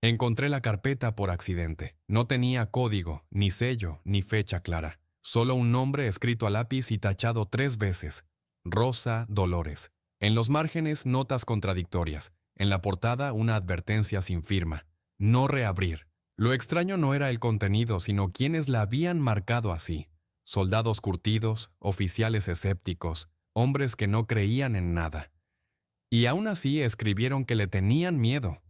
Encontré la carpeta por accidente. No tenía código, ni sello, ni fecha clara. Solo un nombre escrito a lápiz y tachado 3 veces. Rosa Dolores. En los márgenes, notas contradictorias. En la portada, una advertencia sin firma. No reabrir. Lo extraño no era el contenido, sino quienes la habían marcado así. Soldados curtidos, oficiales escépticos, hombres que no creían en nada. Y aún así escribieron que le tenían miedo.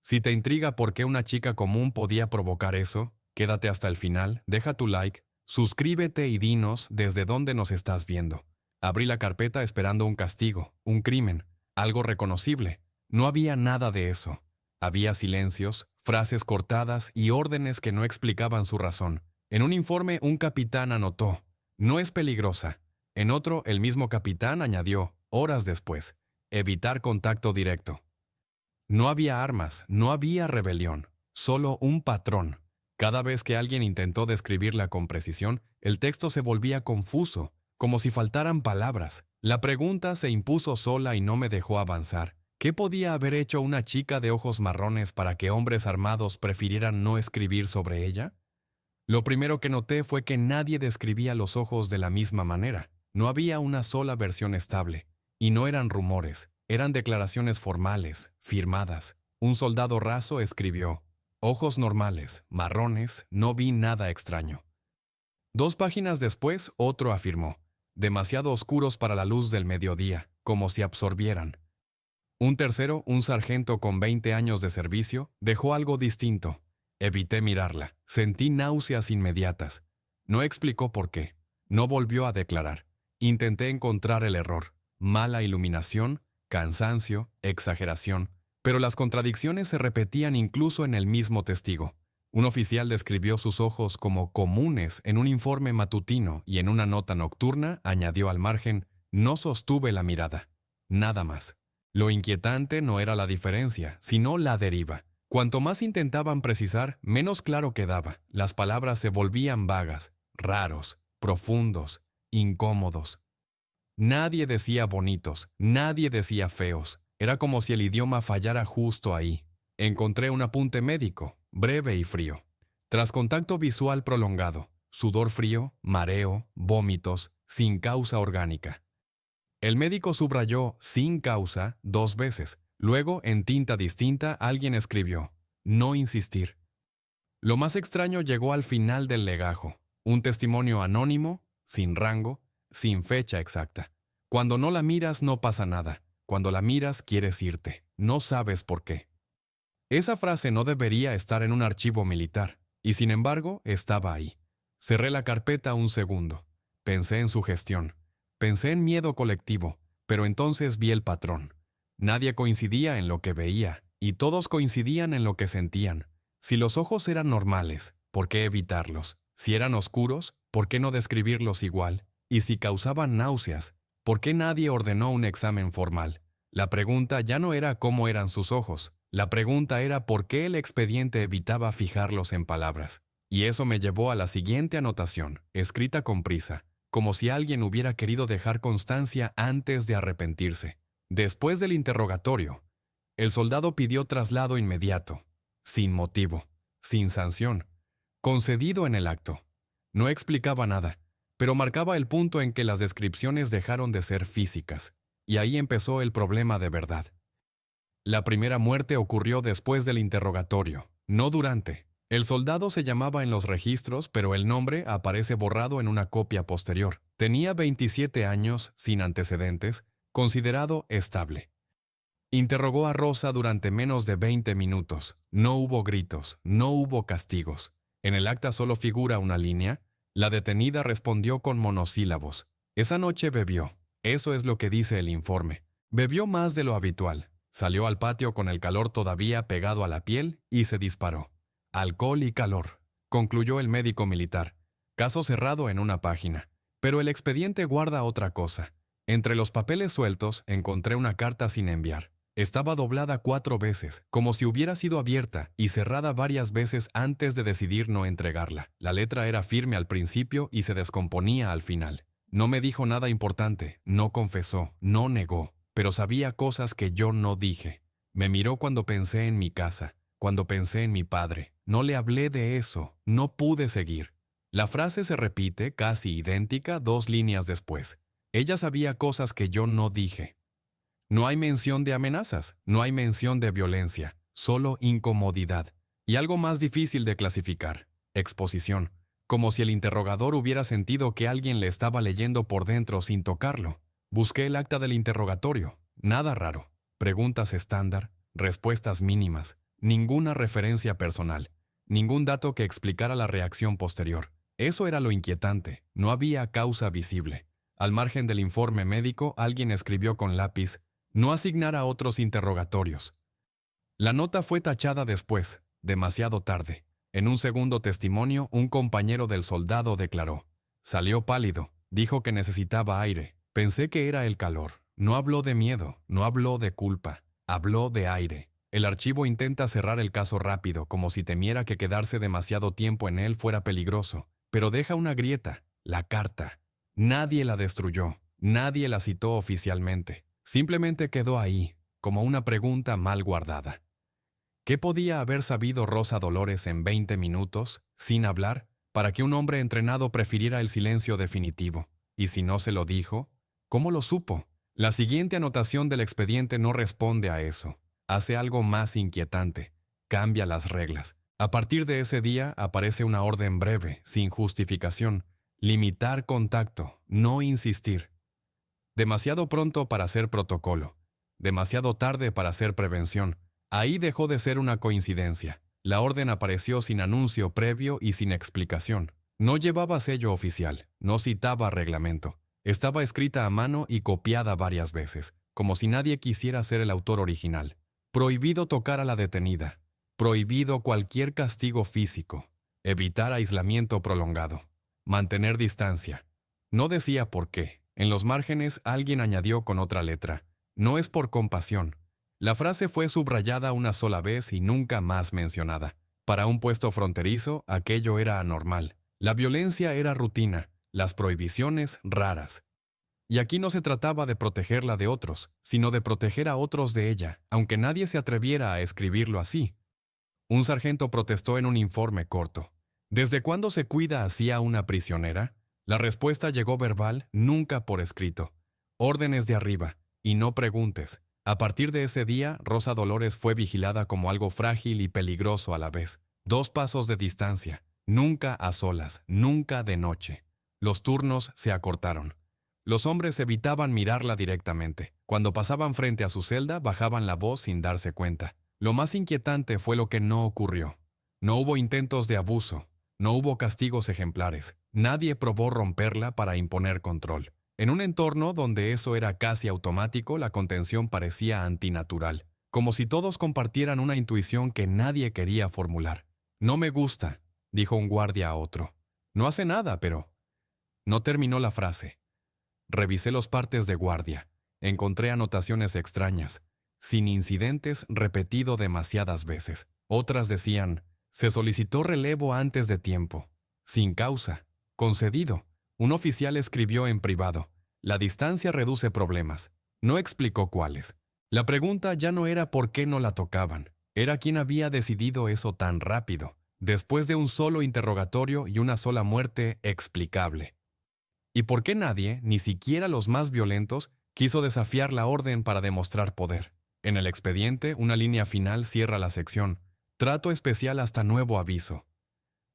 Si te intriga por qué una chica común podía provocar eso, quédate hasta el final, deja tu like, suscríbete y dinos desde dónde nos estás viendo. Abrí la carpeta esperando un castigo, un crimen, algo reconocible. No había nada de eso. Había silencios, frases cortadas y órdenes que no explicaban su razón. En un informe, un capitán anotó: "No es peligrosa". En otro, el mismo capitán añadió, horas después: "Evitar contacto directo". No había armas, no había rebelión, solo un patrón. Cada vez que alguien intentó describirla con precisión, el texto se volvía confuso, como si faltaran palabras. La pregunta se impuso sola y no me dejó avanzar. ¿Qué podía haber hecho una chica de ojos marrones para que hombres armados prefirieran no escribir sobre ella? Lo primero que noté fue que nadie describía los ojos de la misma manera. No había una sola versión estable. Y no eran rumores, eran declaraciones formales, firmadas. Un soldado raso escribió: "Ojos normales, marrones, no vi nada extraño". 2 páginas después, otro afirmó: "Demasiado oscuros para la luz del mediodía, como si absorbieran". Un tercero, un sargento con 20 años de servicio, dejó algo distinto. Evité mirarla. Sentí náuseas inmediatas. No explicó por qué. No volvió a declarar. Intenté encontrar el error. Mala iluminación, cansancio, exageración. Pero las contradicciones se repetían incluso en el mismo testigo. Un oficial describió sus ojos como comunes en un informe matutino y en una nota nocturna añadió al margen: "No sostuve la mirada". Nada más. Lo inquietante no era la diferencia, sino la deriva. Cuanto más intentaban precisar, menos claro quedaba. Las palabras se volvían vagas, raros, profundos, incómodos. Nadie decía bonitos, nadie decía feos. Era como si el idioma fallara justo ahí. Encontré un apunte médico, breve y frío. Tras contacto visual prolongado, sudor frío, mareo, vómitos, sin causa orgánica. El médico subrayó "sin causa" 2 veces. Luego, en tinta distinta, alguien escribió: "No insistir". Lo más extraño llegó al final del legajo. Un testimonio anónimo, sin rango, sin fecha exacta. Cuando no la miras no pasa nada. Cuando la miras quieres irte. No sabes por qué. Esa frase no debería estar en un archivo militar, y sin embargo estaba ahí. Cerré la carpeta un segundo. Pensé en su gestión. Pensé en miedo colectivo, pero entonces vi el patrón. Nadie coincidía en lo que veía, y todos coincidían en lo que sentían. Si los ojos eran normales, ¿por qué evitarlos? Si eran oscuros, ¿por qué no describirlos igual? Y si causaban náuseas, ¿por qué nadie ordenó un examen formal? La pregunta ya no era cómo eran sus ojos. La pregunta era por qué el expediente evitaba fijarlos en palabras. Y eso me llevó a la siguiente anotación, escrita con prisa, como si alguien hubiera querido dejar constancia antes de arrepentirse. Después del interrogatorio, el soldado pidió traslado inmediato, sin motivo, sin sanción, concedido en el acto. No explicaba nada, pero marcaba el punto en que las descripciones dejaron de ser físicas, y ahí empezó el problema de verdad. La primera muerte ocurrió después del interrogatorio, no durante. El soldado se llamaba en los registros, pero el nombre aparece borrado en una copia posterior. Tenía 27 años, sin antecedentes, considerado estable. Interrogó a Rosa durante menos de 20 minutos. No hubo gritos, no hubo castigos. En el acta solo figura una línea. La detenida respondió con monosílabos. Esa noche bebió. Eso es lo que dice el informe. Bebió más de lo habitual. Salió al patio con el calor todavía pegado a la piel y se disparó. Alcohol y calor, concluyó el médico militar. Caso cerrado en una página. Pero el expediente guarda otra cosa. Entre los papeles sueltos encontré una carta sin enviar. Estaba doblada 4 veces, como si hubiera sido abierta y cerrada varias veces antes de decidir no entregarla. La letra era firme al principio y se descomponía al final. No me dijo nada importante, no confesó, no negó, pero sabía cosas que yo no dije. Me miró cuando pensé en mi casa, cuando pensé en mi padre. No le hablé de eso, no pude seguir. La frase se repite, casi idéntica, 2 líneas después. Ella sabía cosas que yo no dije. No hay mención de amenazas, no hay mención de violencia, solo incomodidad. Y algo más difícil de clasificar, exposición, como si el interrogador hubiera sentido que alguien le estaba leyendo por dentro sin tocarlo. Busqué el acta del interrogatorio, nada raro. Preguntas estándar, respuestas mínimas, ninguna referencia personal, ningún dato que explicara la reacción posterior. Eso era lo inquietante, no había causa visible. Al margen del informe médico, alguien escribió con lápiz, no asignar a otros interrogatorios. La nota fue tachada después, demasiado tarde. En un segundo testimonio, un compañero del soldado declaró. Salió pálido, dijo que necesitaba aire. Pensé que era el calor. No habló de miedo, no habló de culpa, habló de aire. El archivo intenta cerrar el caso rápido, como si temiera que quedarse demasiado tiempo en él fuera peligroso, pero deja una grieta, la carta. Nadie la destruyó, nadie la citó oficialmente. Simplemente quedó ahí, como una pregunta mal guardada. ¿Qué podía haber sabido Rosa Dolores en 20 minutos, sin hablar, para que un hombre entrenado prefiriera el silencio definitivo? Y si no se lo dijo, ¿cómo lo supo? La siguiente anotación del expediente no responde a eso. Hace algo más inquietante. Cambia las reglas. A partir de ese día aparece una orden breve, sin justificación. Limitar contacto, no insistir. Demasiado pronto para hacer protocolo. Demasiado tarde para hacer prevención. Ahí dejó de ser una coincidencia. La orden apareció sin anuncio previo y sin explicación. No llevaba sello oficial, no citaba reglamento. Estaba escrita a mano y copiada varias veces, como si nadie quisiera ser el autor original. Prohibido tocar a la detenida. Prohibido cualquier castigo físico. Evitar aislamiento prolongado. Mantener distancia. No decía por qué. En los márgenes alguien añadió con otra letra. No es por compasión. La frase fue subrayada una sola vez y nunca más mencionada. Para un puesto fronterizo, aquello era anormal. La violencia era rutina. Las prohibiciones raras. Y aquí no se trataba de protegerla de otros, sino de proteger a otros de ella, aunque nadie se atreviera a escribirlo así. Un sargento protestó en un informe corto. ¿Desde cuándo se cuida así a una prisionera? La respuesta llegó verbal, nunca por escrito. Órdenes de arriba, y no preguntes. A partir de ese día, Rosa Dolores fue vigilada como algo frágil y peligroso a la vez. 2 pasos de distancia, nunca a solas, nunca de noche. Los turnos se acortaron. Los hombres evitaban mirarla directamente. Cuando pasaban frente a su celda, bajaban la voz sin darse cuenta. Lo más inquietante fue lo que no ocurrió. No hubo intentos de abuso. No hubo castigos ejemplares. Nadie probó romperla para imponer control. En un entorno donde eso era casi automático, la contención parecía antinatural. Como si todos compartieran una intuición que nadie quería formular. «No me gusta», dijo un guardia a otro. «No hace nada, pero...». No terminó la frase. Revisé los partes de guardia. Encontré anotaciones extrañas. Sin incidentes, repetido demasiadas veces. Otras decían, se solicitó relevo antes de tiempo. Sin causa. Concedido. Un oficial escribió en privado. La distancia reduce problemas. No explicó cuáles. La pregunta ya no era por qué no la tocaban. Era quién había decidido eso tan rápido, después de un solo interrogatorio y una sola muerte explicable. ¿Y por qué nadie, ni siquiera los más violentos, quiso desafiar la orden para demostrar poder? En el expediente, una línea final cierra la sección. Trato especial hasta nuevo aviso.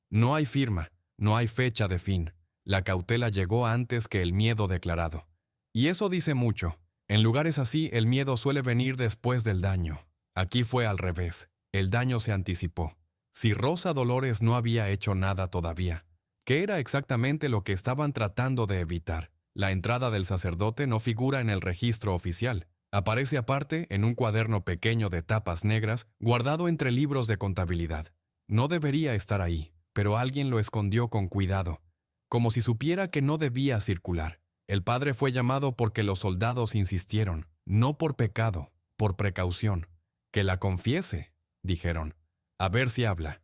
No hay firma, no hay fecha de fin. La cautela llegó antes que el miedo declarado. Y eso dice mucho. En lugares así, el miedo suele venir después del daño. Aquí fue al revés. El daño se anticipó. Si Rosa Dolores no había hecho nada todavía, ¿qué era exactamente lo que estaban tratando de evitar? La entrada del sacerdote no figura en el registro oficial. Aparece aparte en un cuaderno pequeño de tapas negras guardado entre libros de contabilidad. No debería estar ahí, pero alguien lo escondió con cuidado, como si supiera que no debía circular. El padre fue llamado porque los soldados insistieron, no por pecado, por precaución. «Que la confiese», dijeron. «A ver si habla».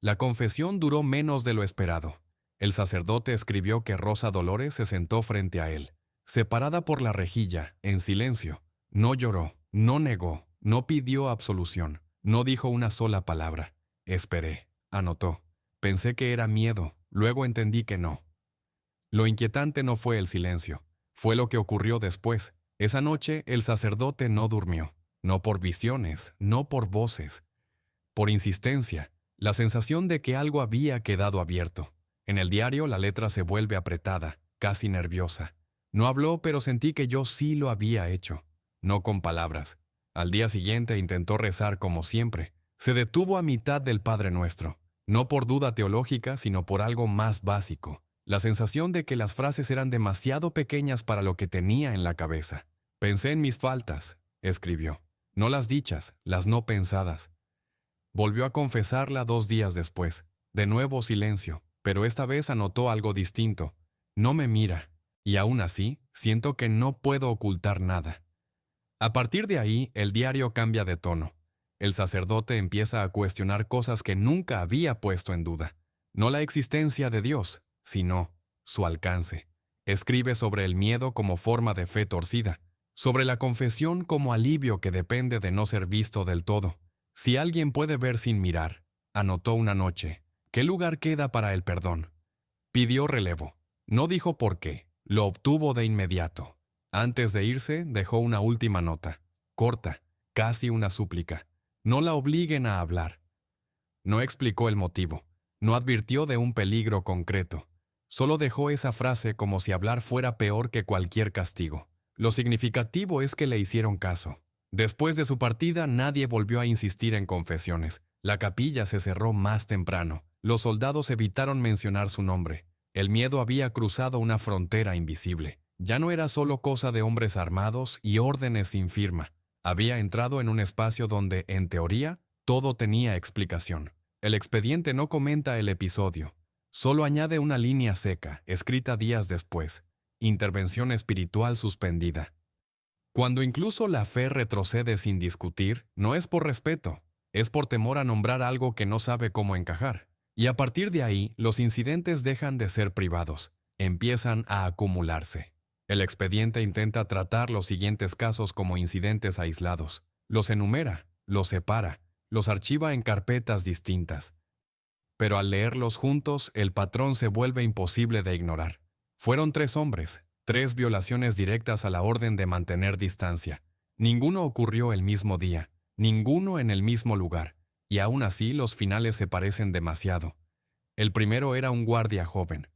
La confesión duró menos de lo esperado. El sacerdote escribió que Rosa Dolores se sentó frente a él, separada por la rejilla, en silencio. No lloró, no negó, no pidió absolución. No dijo una sola palabra. Esperé, anotó. Pensé que era miedo, luego entendí que no. Lo inquietante no fue el silencio, fue lo que ocurrió después. Esa noche el sacerdote no durmió, no por visiones, no por voces, por insistencia, la sensación de que algo había quedado abierto. En el diario la letra se vuelve apretada, casi nerviosa. No habló, pero sentí que yo sí lo había hecho, no con palabras. Al día siguiente intentó rezar como siempre. Se detuvo a mitad del Padre Nuestro, no por duda teológica, sino por algo más básico. La sensación de que las frases eran demasiado pequeñas para lo que tenía en la cabeza. Pensé en mis faltas, escribió. No las dichas, las no pensadas. Volvió a confesarla 2 días después. De nuevo silencio, pero esta vez anotó algo distinto. No me mira, y aún así siento que no puedo ocultar nada. A partir de ahí, el diario cambia de tono. El sacerdote empieza a cuestionar cosas que nunca había puesto en duda. No la existencia de Dios, sino su alcance. Escribe sobre el miedo como forma de fe torcida, sobre la confesión como alivio que depende de no ser visto del todo. Si alguien puede ver sin mirar, anotó una noche, ¿qué lugar queda para el perdón? Pidió relevo. No dijo por qué, lo obtuvo de inmediato. Antes de irse, dejó una última nota, corta, casi una súplica. No la obliguen a hablar. No explicó el motivo, no advirtió de un peligro concreto. Solo dejó esa frase como si hablar fuera peor que cualquier castigo. Lo significativo es que le hicieron caso. Después de su partida, nadie volvió a insistir en confesiones. La capilla se cerró más temprano. Los soldados evitaron mencionar su nombre. El miedo había cruzado una frontera invisible. Ya no era solo cosa de hombres armados y órdenes sin firma. Había entrado en un espacio donde, en teoría, todo tenía explicación. El expediente no comenta el episodio. Solo añade una línea seca, escrita días después. Intervención espiritual suspendida. Cuando incluso la fe retrocede sin discutir, no es por respeto, es por temor a nombrar algo que no sabe cómo encajar. Y a partir de ahí, los incidentes dejan de ser privados, empiezan a acumularse. El expediente intenta tratar los siguientes casos como incidentes aislados. Los enumera, los separa, los archiva en carpetas distintas. Pero al leerlos juntos, el patrón se vuelve imposible de ignorar. Fueron 3 hombres, 3 violaciones directas a la orden de mantener distancia. Ninguno ocurrió el mismo día, ninguno en el mismo lugar, y aún así los finales se parecen demasiado. El primero era un guardia joven.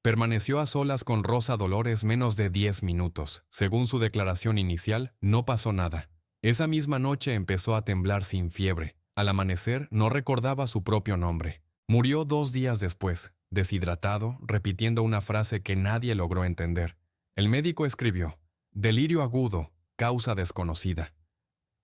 Permaneció a solas con Rosa Dolores menos de 10 minutos. Según su declaración inicial, no pasó nada. Esa misma noche empezó a temblar sin fiebre. Al amanecer no recordaba su propio nombre. Murió 2 días después, deshidratado, repitiendo una frase que nadie logró entender. El médico escribió: delirio agudo, causa desconocida.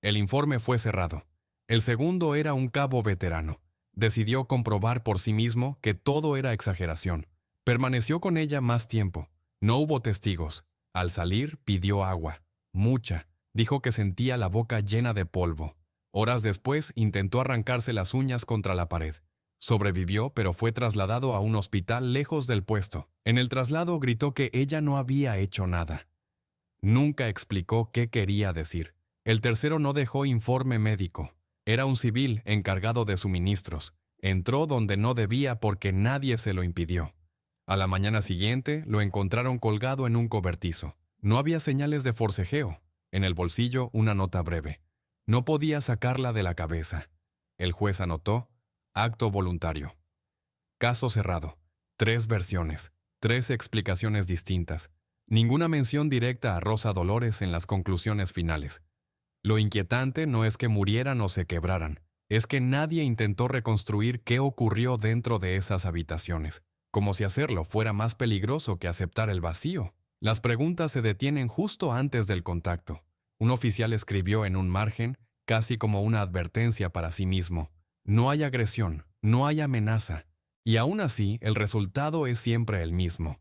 El informe fue cerrado. El segundo era un cabo veterano. Decidió comprobar por sí mismo que todo era exageración. Permaneció con ella más tiempo. No hubo testigos. Al salir pidió agua. Mucha. Dijo que sentía la boca llena de polvo. Horas después intentó arrancarse las uñas contra la pared. Sobrevivió, pero fue trasladado a un hospital lejos del puesto. En el traslado gritó que ella no había hecho nada. Nunca explicó qué quería decir. El tercero no dejó informe médico. Era un civil encargado de suministros. Entró donde no debía porque nadie se lo impidió. A la mañana siguiente lo encontraron colgado en un cobertizo. No había señales de forcejeo. En el bolsillo una nota breve. No podía sacarla de la cabeza. El juez anotó: acto voluntario. Caso cerrado. 3 versiones, 3 explicaciones distintas. Ninguna mención directa a Rosa Dolores en las conclusiones finales. Lo inquietante no es que murieran o se quebraran, es que nadie intentó reconstruir qué ocurrió dentro de esas habitaciones, como si hacerlo fuera más peligroso que aceptar el vacío. Las preguntas se detienen justo antes del contacto. Un oficial escribió en un margen, casi como una advertencia para sí mismo: no hay agresión, no hay amenaza. Y aún así, el resultado es siempre el mismo.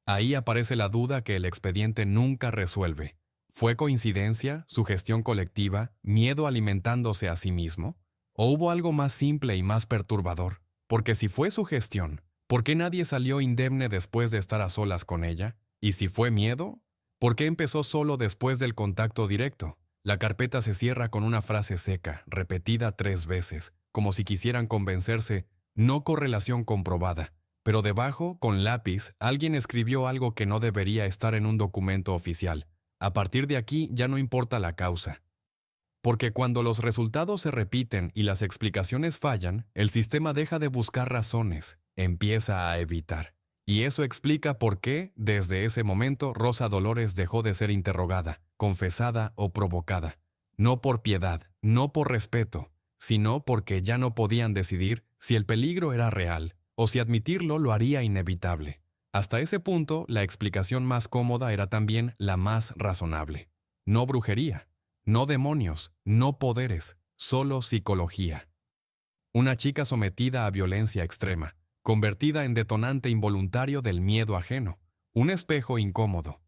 Ahí aparece la duda que el expediente nunca resuelve. ¿Fue coincidencia, sugestión colectiva, miedo alimentándose a sí mismo? ¿O hubo algo más simple y más perturbador? Porque si fue sugestión, ¿por qué nadie salió indemne después de estar a solas con ella? Y si fue miedo, ¿por qué empezó solo después del contacto directo? La carpeta se cierra con una frase seca, repetida 3 veces, como si quisieran convencerse, no correlación comprobada. Pero debajo, con lápiz, alguien escribió algo que no debería estar en un documento oficial. A partir de aquí ya no importa la causa. Porque cuando los resultados se repiten y las explicaciones fallan, el sistema deja de buscar razones, empieza a evitar. Y eso explica por qué, desde ese momento, Rosa Dolores dejó de ser interrogada, confesada o provocada. No por piedad, no por respeto, sino porque ya no podían decidir si el peligro era real o si admitirlo lo haría inevitable. Hasta ese punto, la explicación más cómoda era también la más razonable. No brujería. No demonios, no poderes, solo psicología. Una chica sometida a violencia extrema, convertida en detonante involuntario del miedo ajeno, un espejo incómodo.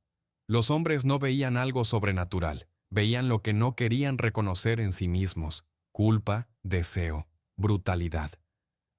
Los hombres no veían algo sobrenatural, veían lo que no querían reconocer en sí mismos: culpa, deseo, brutalidad.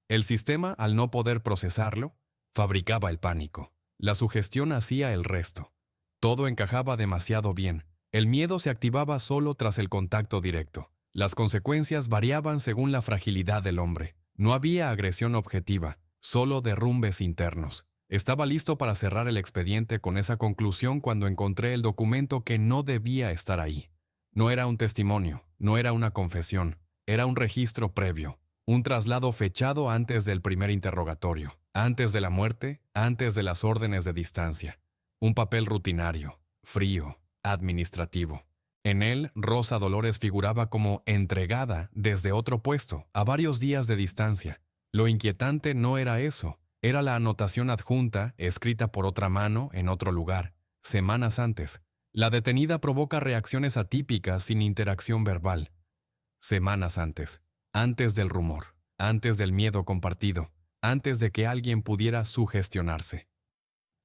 El sistema, al no poder procesarlo, fabricaba el pánico. La sugestión hacía el resto. Todo encajaba demasiado bien. El miedo se activaba solo tras el contacto directo. Las consecuencias variaban según la fragilidad del hombre. No había agresión objetiva, solo derrumbes internos. Estaba listo para cerrar el expediente con esa conclusión cuando encontré el documento que no debía estar ahí. No era un testimonio, no era una confesión, era un registro previo. Un traslado fechado antes del primer interrogatorio, antes de la muerte, antes de las órdenes de distancia. Un papel rutinario, frío, administrativo. En él, Rosa Dolores figuraba como entregada desde otro puesto, a varios días de distancia. Lo inquietante no era eso, era la anotación adjunta, escrita por otra mano en otro lugar, semanas antes. La detenida provoca reacciones atípicas sin interacción verbal. Semanas antes del rumor, antes del miedo compartido, antes de que alguien pudiera sugestionarse.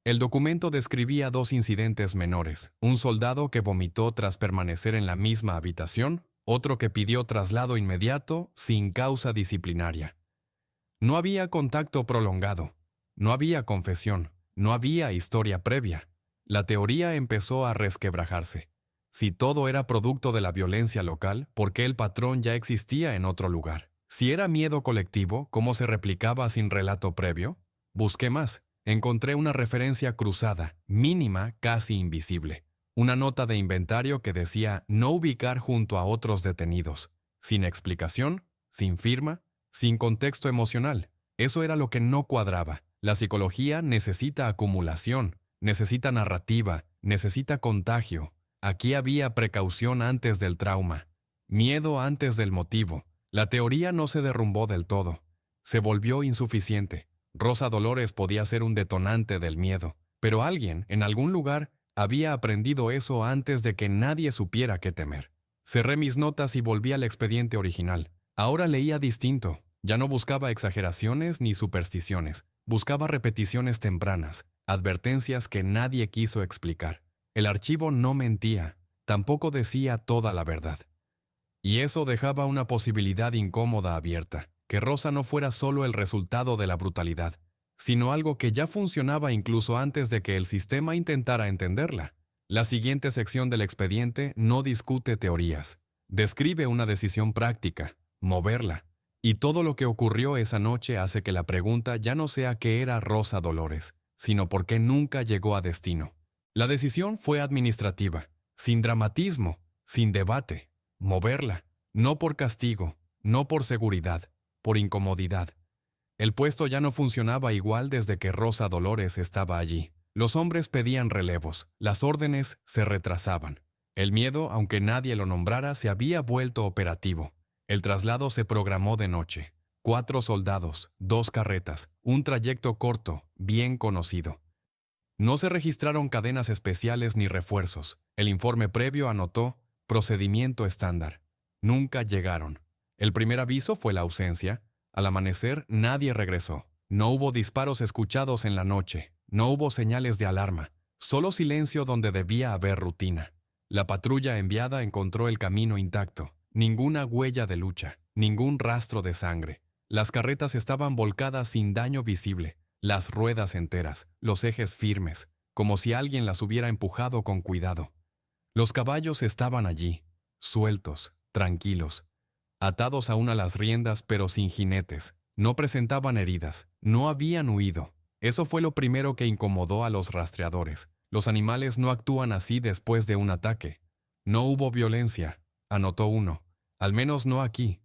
El documento describía 2 incidentes menores: un soldado que vomitó tras permanecer en la misma habitación, otro que pidió traslado inmediato sin causa disciplinaria. No había contacto prolongado, no había confesión, no había historia previa. La teoría empezó a resquebrajarse. Si todo era producto de la violencia local, ¿por qué el patrón ya existía en otro lugar? Si era miedo colectivo, ¿cómo se replicaba sin relato previo? Busqué más. Encontré una referencia cruzada, mínima, casi invisible. Una nota de inventario que decía no ubicar junto a otros detenidos. Sin explicación, sin firma, sin contexto emocional. Eso era lo que no cuadraba. La psicología necesita acumulación, necesita narrativa, necesita contagio. Aquí había precaución antes del trauma, miedo antes del motivo. La teoría no se derrumbó del todo. Se volvió insuficiente. Rosa Dolores podía ser un detonante del miedo, pero alguien, en algún lugar, había aprendido eso antes de que nadie supiera qué temer. Cerré mis notas y volví al expediente original. Ahora leía distinto. Ya no buscaba exageraciones ni supersticiones. Buscaba repeticiones tempranas, advertencias que nadie quiso explicar. El archivo no mentía, tampoco decía toda la verdad. Y eso dejaba una posibilidad incómoda abierta, que Rosa no fuera solo el resultado de la brutalidad, sino algo que ya funcionaba incluso antes de que el sistema intentara entenderla. La siguiente sección del expediente no discute teorías, describe una decisión práctica: moverla. Y todo lo que ocurrió esa noche hace que la pregunta ya no sea qué era Rosa Dolores, sino por qué nunca llegó a destino. La decisión fue administrativa, sin dramatismo, sin debate. Moverla, no por castigo, no por seguridad, por incomodidad. El puesto ya no funcionaba igual desde que Rosa Dolores estaba allí. Los hombres pedían relevos, las órdenes se retrasaban. El miedo, aunque nadie lo nombrara, se había vuelto operativo. El traslado se programó de noche. 4 soldados, 2 carretas, un trayecto corto, bien conocido. No se registraron cadenas especiales ni refuerzos. El informe previo anotó procedimiento estándar. Nunca llegaron. El primer aviso fue la ausencia. Al amanecer nadie regresó. No hubo disparos escuchados en la noche. No hubo señales de alarma. Solo silencio donde debía haber rutina. La patrulla enviada encontró el camino intacto. Ninguna huella de lucha. Ningún rastro de sangre. Las carretas estaban volcadas sin daño visible. Las ruedas enteras, los ejes firmes, como si alguien las hubiera empujado con cuidado. Los caballos estaban allí, sueltos, tranquilos, atados aún a las riendas pero sin jinetes. No presentaban heridas, no habían huido. Eso fue lo primero que incomodó a los rastreadores. Los animales no actúan así después de un ataque. No hubo violencia, anotó uno. Al menos no aquí.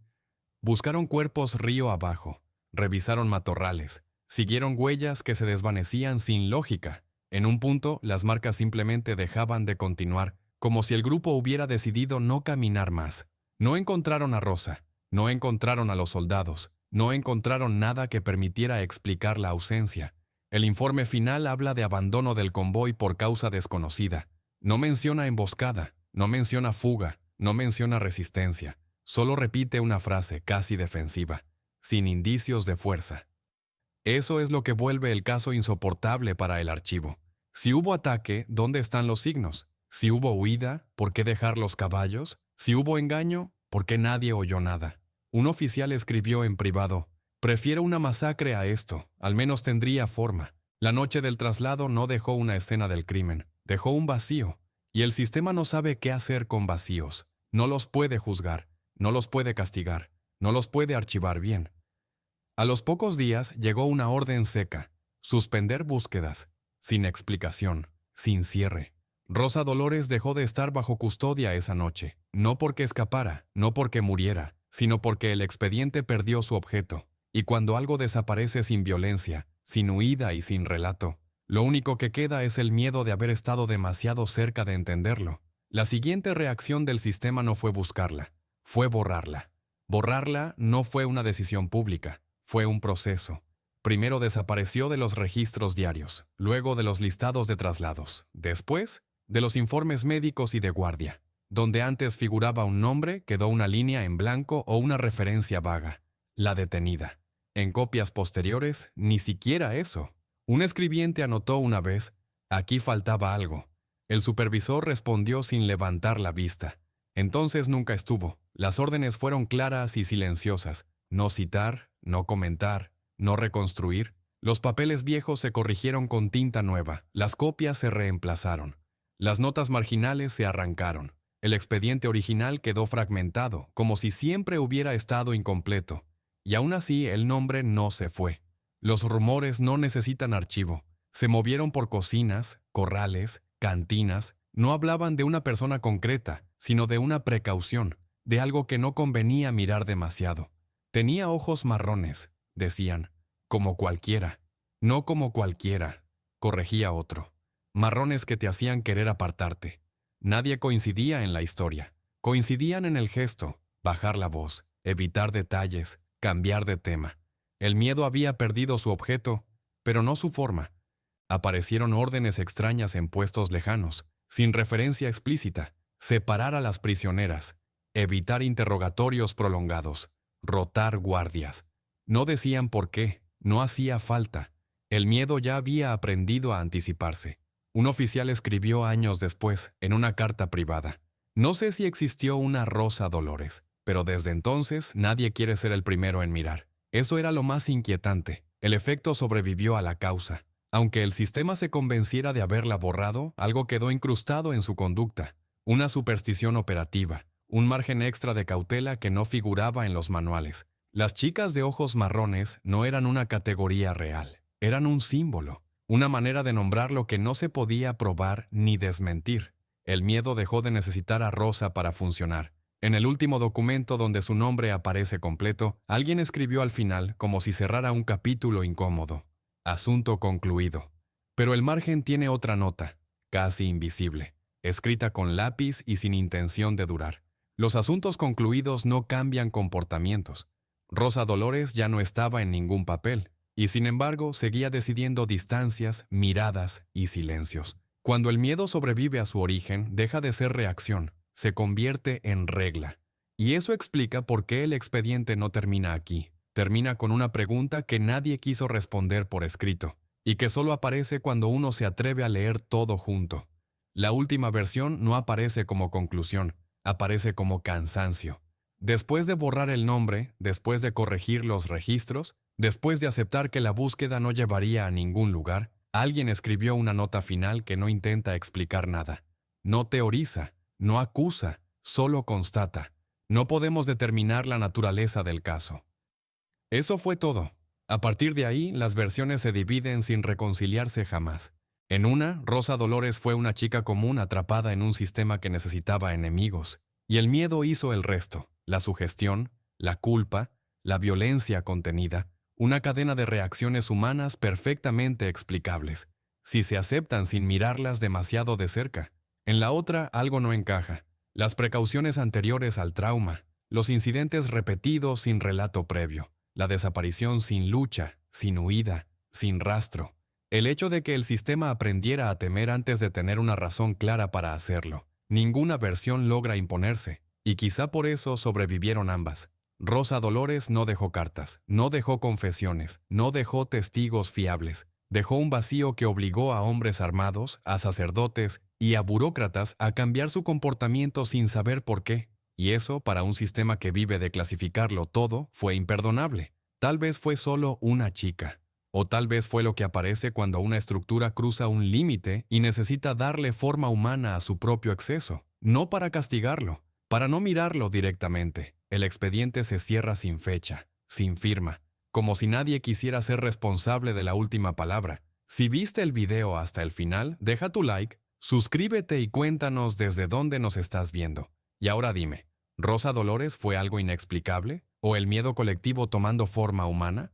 Buscaron cuerpos río abajo, revisaron matorrales, siguieron huellas que se desvanecían sin lógica. En un punto, las marcas simplemente dejaban de continuar, como si el grupo hubiera decidido no caminar más. No encontraron a Rosa, no encontraron a los soldados, no encontraron nada que permitiera explicar la ausencia. El informe final habla de abandono del convoy por causa desconocida. No menciona emboscada, no menciona fuga, no menciona resistencia. Solo repite una frase casi defensiva, sin indicios de fuerza. Eso es lo que vuelve el caso insoportable para el archivo. Si hubo ataque, ¿dónde están los signos? Si hubo huida, ¿por qué dejar los caballos? Si hubo engaño, ¿por qué nadie oyó nada? Un oficial escribió en privado: prefiero una masacre a esto, al menos tendría forma. La noche del traslado no dejó una escena del crimen, dejó un vacío, y el sistema no sabe qué hacer con vacíos. No los puede juzgar, no los puede castigar, no los puede archivar bien. A los pocos días llegó una orden seca: suspender búsquedas, sin explicación, sin cierre. Rosa Dolores dejó de estar bajo custodia esa noche, no porque escapara, no porque muriera, sino porque el expediente perdió su objeto. Y cuando algo desaparece sin violencia, sin huida y sin relato, lo único que queda es el miedo de haber estado demasiado cerca de entenderlo. La siguiente reacción del sistema no fue buscarla, fue borrarla. Borrarla no fue una decisión pública, fue un proceso. Primero desapareció de los registros diarios, luego de los listados de traslados, después de los informes médicos y de guardia. Donde antes figuraba un nombre, quedó una línea en blanco o una referencia vaga: la detenida. En copias posteriores, ni siquiera eso. Un escribiente anotó una vez: aquí faltaba algo. El supervisor respondió sin levantar la vista. Entonces nunca estuvo. Las órdenes fueron claras y silenciosas: no citar, no comentar, no reconstruir. Los papeles viejos se corrigieron con tinta nueva, las copias se reemplazaron, las notas marginales se arrancaron. El expediente original quedó fragmentado, como si siempre hubiera estado incompleto. Y aún así el nombre no se fue. Los rumores no necesitan archivo. Se movieron por cocinas, corrales, cantinas. No hablaban de una persona concreta, sino de una precaución, de algo que no convenía mirar demasiado. Tenía ojos marrones, decían, como cualquiera. No como cualquiera, corregía otro. Marrones que te hacían querer apartarte. Nadie coincidía en la historia. Coincidían en el gesto, bajar la voz, evitar detalles, cambiar de tema. El miedo había perdido su objeto, pero no su forma. Aparecieron órdenes extrañas en puestos lejanos, sin referencia explícita: separar a las prisioneras, evitar interrogatorios prolongados, rotar guardias. No decían por qué, no hacía falta. El miedo ya había aprendido a anticiparse. Un oficial escribió años después, en una carta privada: no sé si existió una Rosa Dolores, pero desde entonces nadie quiere ser el primero en mirar. Eso era lo más inquietante. El efecto sobrevivió a la causa. Aunque el sistema se convenciera de haberla borrado, algo quedó incrustado en su conducta. Una superstición operativa, un margen extra de cautela que no figuraba en los manuales. Las chicas de ojos marrones no eran una categoría real, eran un símbolo, una manera de nombrar lo que no se podía probar ni desmentir. El miedo dejó de necesitar a Rosa para funcionar. En el último documento donde su nombre aparece completo, alguien escribió al final, como si cerrara un capítulo incómodo: asunto concluido. Pero el margen tiene otra nota, casi invisible, escrita con lápiz y sin intención de durar. Los asuntos concluidos no cambian comportamientos. Rosa Dolores ya no estaba en ningún papel, y sin embargo seguía decidiendo distancias, miradas y silencios. Cuando el miedo sobrevive a su origen, deja de ser reacción, se convierte en regla. Y eso explica por qué el expediente no termina aquí. Termina con una pregunta que nadie quiso responder por escrito, y que solo aparece cuando uno se atreve a leer todo junto. La última versión no aparece como conclusión, aparece como cansancio. Después de borrar el nombre, después de corregir los registros, después de aceptar que la búsqueda no llevaría a ningún lugar, alguien escribió una nota final que no intenta explicar nada. No teoriza, no acusa, solo constata. No podemos determinar la naturaleza del caso. Eso fue todo. A partir de ahí, las versiones se dividen sin reconciliarse jamás. En una, Rosa Dolores fue una chica común atrapada en un sistema que necesitaba enemigos, y el miedo hizo el resto, la sugestión, la culpa, la violencia contenida, una cadena de reacciones humanas perfectamente explicables, si se aceptan sin mirarlas demasiado de cerca. En la otra, algo no encaja. Las precauciones anteriores al trauma, los incidentes repetidos sin relato previo, la desaparición sin lucha, sin huida, sin rastro. El hecho de que el sistema aprendiera a temer antes de tener una razón clara para hacerlo. Ninguna versión logra imponerse, y quizá por eso sobrevivieron ambas. Rosa Dolores no dejó cartas, no dejó confesiones, no dejó testigos fiables. Dejó un vacío que obligó a hombres armados, a sacerdotes y a burócratas a cambiar su comportamiento sin saber por qué. Y eso, para un sistema que vive de clasificarlo todo, fue imperdonable. Tal vez fue solo una chica. O tal vez fue lo que aparece cuando una estructura cruza un límite y necesita darle forma humana a su propio exceso. No para castigarlo, para no mirarlo directamente. El expediente se cierra sin fecha, sin firma, como si nadie quisiera ser responsable de la última palabra. Si viste el video hasta el final, deja tu like, suscríbete y cuéntanos desde dónde nos estás viendo. Y ahora dime, ¿Rosa Dolores fue algo inexplicable? ¿O el miedo colectivo tomando forma humana?